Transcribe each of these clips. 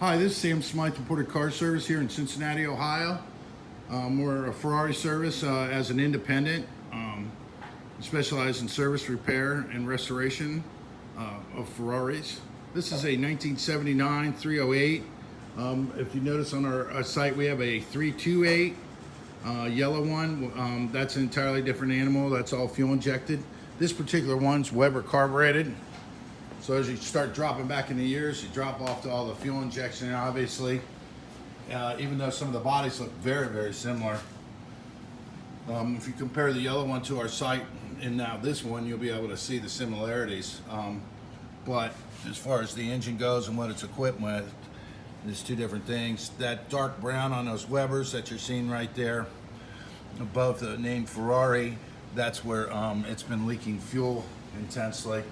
Hi, this is Sam Smyth, Imported Car Service here in Cincinnati, Ohio. We're a Ferrari service as an independent. We specialize in service, repair, and restoration of Ferraris. This is a 1979 308. If you notice on our site, we have a 328 yellow one. That's an entirely different animal. That's all fuel injected. This particular one's Weber carbureted. So as you start dropping back in the years, you drop off to all the fuel injection, obviously. Even though some of the bodies look very, very similar. If you compare the yellow one to our site and now this one, you'll be able to see the similarities. But as far as the engine goes and what it's equipped with, there's two different things. That dark brown on those Webers that you're seeing right there above the name Ferrari, that's where it's been leaking fuel intensely.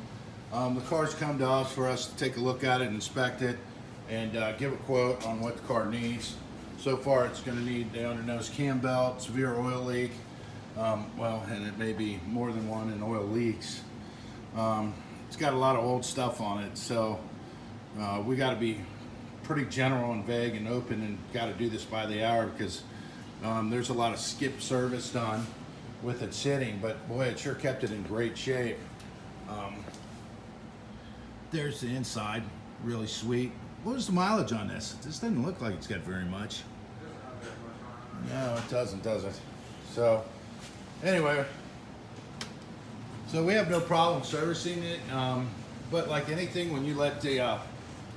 The car's come to us for us to take a look at it, inspect it, and give a quote on what the car needs. So far, it's going to need the under-nose cam belt, severe oil leak, and it may be more than one in oil leaks. It's got a lot of old stuff on it, so we got to be pretty general and vague and open, and got to do this by the hour because there's a lot of skip service done with it sitting, but boy, it sure kept it in great shape. There's the inside, really sweet. What was the mileage on this? This doesn't look like it's got very much. No, it doesn't, does it? So, anyway, so we have no problem servicing it, but like anything, when you let the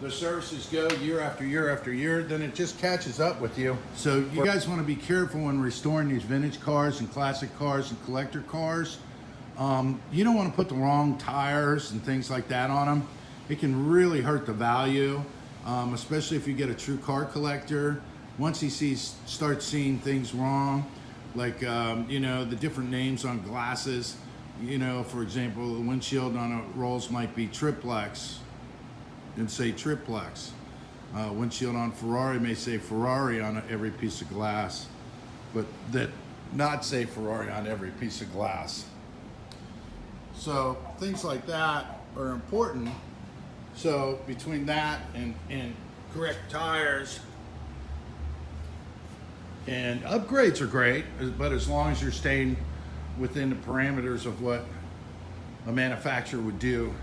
services go year after year after year, then it just catches up with you. So you guys want to be careful when restoring these vintage cars and classic cars and collector cars. You don't want to put the wrong tires and things like that on them. It can really hurt the value, especially if you get a true car collector. Once he starts seeing things wrong, like the different names on glasses. For example, the windshield on a Rolls might be triplex and say triplex. Windshield on Ferrari may say Ferrari on every piece of glass, but that not say Ferrari on every piece of glass. So things like that are important. So between that and correct tires, and upgrades are great, but as long as you're staying within the parameters of what a manufacturer would do